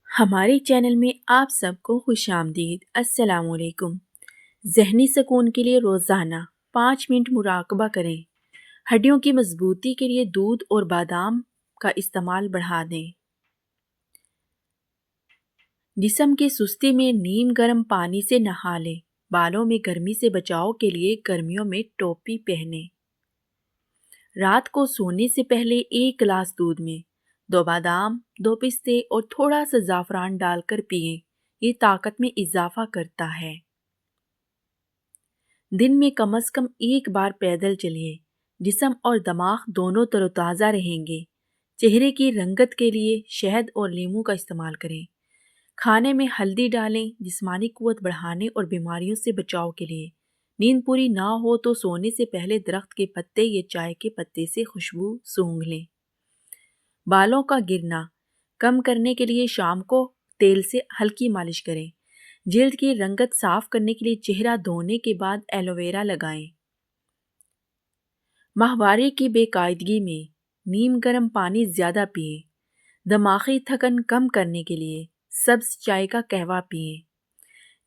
ہمارے چینل میں آپ سب کو خوش آمدید۔ السلام علیکم۔ ذہنی سکون کے لیے روزانہ 5 منٹ مراقبہ کریں۔ ہڈیوں کی مضبوطی کے لیے دودھ اور بادام کا استعمال بڑھا دیں۔ جسم کی سستی میں نیم گرم پانی سے نہا لیں۔ بالوں میں گرمی سے بچاؤ کے لیے گرمیوں میں ٹوپی پہنیں۔ رات کو سونے سے پہلے 1 گلاس دودھ میں 2 بادام، 2 پستے اور تھوڑا سا زعفران ڈال کر پئیں۔ یہ طاقت میں اضافہ کرتا ہے۔ دن میں کم از کم 1 بار پیدل چلیے۔ جسم اور دماغ دونوں تر و تازہ رہیں گے۔ چہرے کی رنگت کے لیے شہد اور لیموں کا استعمال کریں۔ کھانے میں ہلدی ڈالیں، جسمانی قوت بڑھانے اور بیماریوں سے بچاؤ کے لیے۔ نیند پوری نہ ہو تو سونے سے پہلے درخت کے پتے یا چائے کے پتے سے خوشبو سونگھ لیں۔ بالوں کا گرنا کم کرنے کے لیے شام کو تیل سے ہلکی مالش کریں۔ جلد کی رنگت صاف کرنے کے لیے چہرہ دھونے کے بعد ایلو ویرا لگائیں۔ ماہوارے کی بے قاعدگی میں نیم گرم پانی زیادہ پئیں۔ دماغی تھکن کم کرنے کے لیے سبز چائے کا قہوہ پئیں۔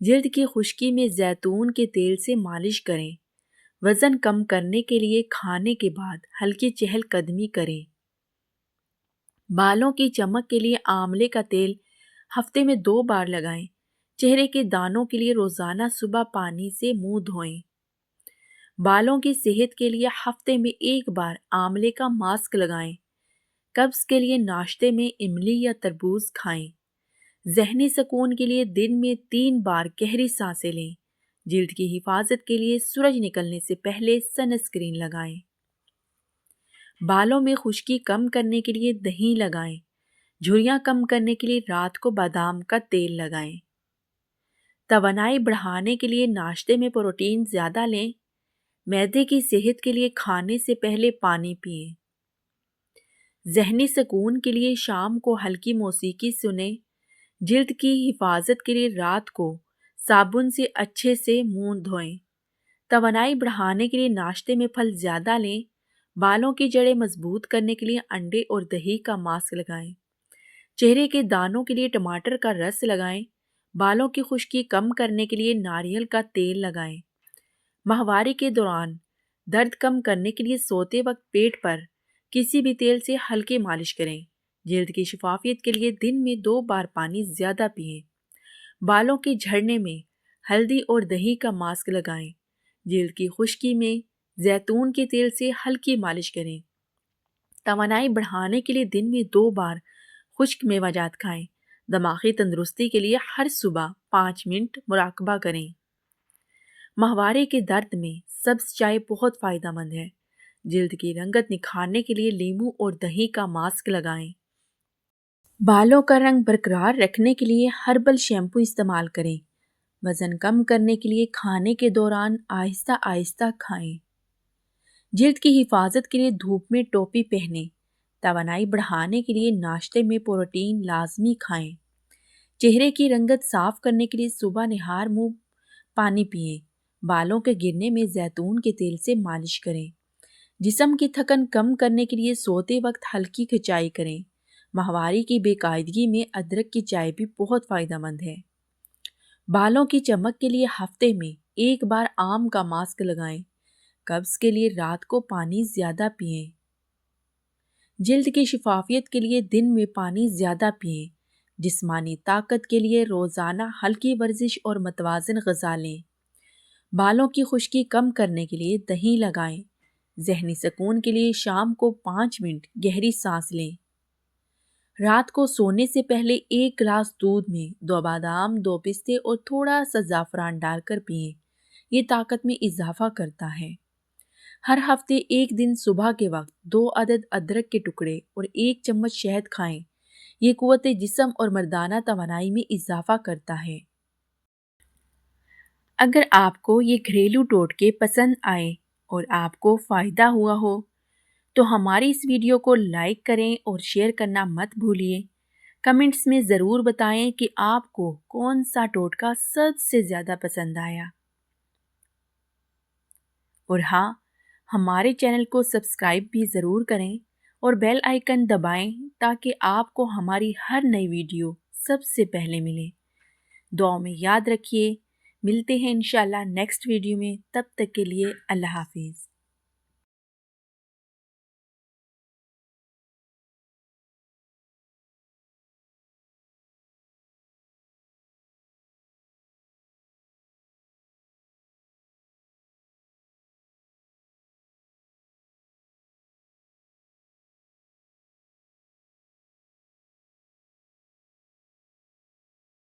جلد کی خشکی میں زیتون کے تیل سے مالش کریں۔ وزن کم کرنے کے لیے کھانے کے بعد ہلکی چہل قدمی کریں۔ بالوں کی چمک کے لیے آملے کا تیل ہفتے میں 2 بار لگائیں۔ چہرے کے دانوں کے لیے روزانہ صبح پانی سے منہ دھوئیں۔ بالوں کی صحت کے لیے ہفتے میں 1 بار آملے کا ماسک لگائیں۔ قبض کے لیے ناشتے میں املی یا تربوز کھائیں۔ ذہنی سکون کے لیے دن میں 3 بار گہری سانسیں لیں۔ جلد کی حفاظت کے لیے سورج نکلنے سے پہلے سن اسکرین لگائیں۔ بالوں میں خشکی کم کرنے کے لیے دہی لگائیں۔ جھریاں کم کرنے کے لیے رات کو بادام کا تیل لگائیں۔ توانائی بڑھانے کے لیے ناشتے میں پروٹین زیادہ لیں۔ معدے کی صحت کے لیے کھانے سے پہلے پانی پئیں۔ ذہنی سکون کے لیے شام کو ہلکی موسیقی سنیں۔ جلد کی حفاظت کے لیے رات کو صابن سے اچھے سے منہ دھوئیں۔ توانائی بڑھانے کے لیے ناشتے میں پھل زیادہ لیں۔ بالوں کی جڑیں مضبوط کرنے کے لیے انڈے اور دہی کا ماسک لگائیں۔ چہرے کے دانوں کے لیے ٹماٹر کا رس لگائیں۔ بالوں کی خشکی کم کرنے کے لیے ناریل کا تیل لگائیں۔ ماہوارے کے دوران درد کم کرنے کے لیے سوتے وقت پیٹ پر کسی بھی تیل سے ہلکی مالش کریں۔ جلد کی شفافیت کے لیے دن میں 2 بار پانی زیادہ پئیں۔ بالوں کے جھڑنے میں ہلدی اور دہی کا ماسک لگائیں۔ جلد کی خشکی میں زیتون کے تیل سے ہلکی مالش کریں۔ توانائی بڑھانے کے لیے دن میں 2 بار خشک میوہ جات کھائیں۔ دماغی تندرستی کے لیے ہر صبح 5 منٹ مراقبہ کریں۔ ماہوارے کے درد میں سبز چائے بہت فائدہ مند ہے۔ جلد کی رنگت نکھارنے کے لیے لیموں اور دہی کا ماسک لگائیں۔ بالوں کا رنگ برقرار رکھنے کے لیے ہربل شیمپو استعمال کریں۔ وزن کم کرنے کے لیے کھانے کے دوران آہستہ آہستہ کھائیں۔ جلد کی حفاظت کے لیے دھوپ میں ٹوپی پہنیں۔ توانائی بڑھانے کے لیے ناشتے میں پروٹین لازمی کھائیں۔ چہرے کی رنگت صاف کرنے کے لیے صبح نہار منہ پانی پئیں۔ بالوں کے گرنے میں زیتون کے تیل سے مالش کریں۔ جسم کی تھکن کم کرنے کے لیے سوتے وقت ہلکی کھچائی کریں۔ ماہوارے کی بے قاعدگی میں ادرک کی چائے بھی بہت فائدہ مند ہے۔ بالوں کی چمک کے لیے ہفتے میں 1 بار آم کا ماسک لگائیں۔ قبض کے لیے رات کو پانی زیادہ پئیں۔ جلد کی شفافیت کے لیے دن میں پانی زیادہ پئیں۔ جسمانی طاقت کے لیے روزانہ ہلکی ورزش اور متوازن غذا لیں۔ بالوں کی خشکی کم کرنے کے لیے دہی لگائیں۔ ذہنی سکون کے لیے شام کو 5 منٹ گہری سانس لیں۔ رات کو سونے سے پہلے 1 گلاس دودھ میں 2 بادام، 2 پستے اور تھوڑا سا زعفران ڈال کر پئیں۔ یہ طاقت میں اضافہ کرتا ہے۔ ہر ہفتے 1 دن صبح کے وقت 2 عدد ادرک کے ٹکڑے اور 1 چمچ شہد کھائیں۔ یہ قوت جسم اور مردانہ توانائی میں اضافہ کرتا ہے۔ اگر آپ کو یہ گھریلو ٹوٹکے پسند آئے اور آپ کو فائدہ ہوا ہو تو ہماری اس ویڈیو کو لائک کریں اور شیئر کرنا مت بھولیے۔ کمنٹس میں ضرور بتائیں کہ آپ کو کون سا ٹوٹکا سب سے زیادہ پسند آیا۔ اور ہاں، ہمارے چینل کو سبسکرائب بھی ضرور کریں اور بیل آئیکن دبائیں تاکہ آپ کو ہماری ہر نئی ویڈیو سب سے پہلے ملیں۔ دعاؤں میں یاد رکھیے، ملتے ہیں انشاءاللہ نیکسٹ ویڈیو میں، تب تک کے لیے اللہ حافظ۔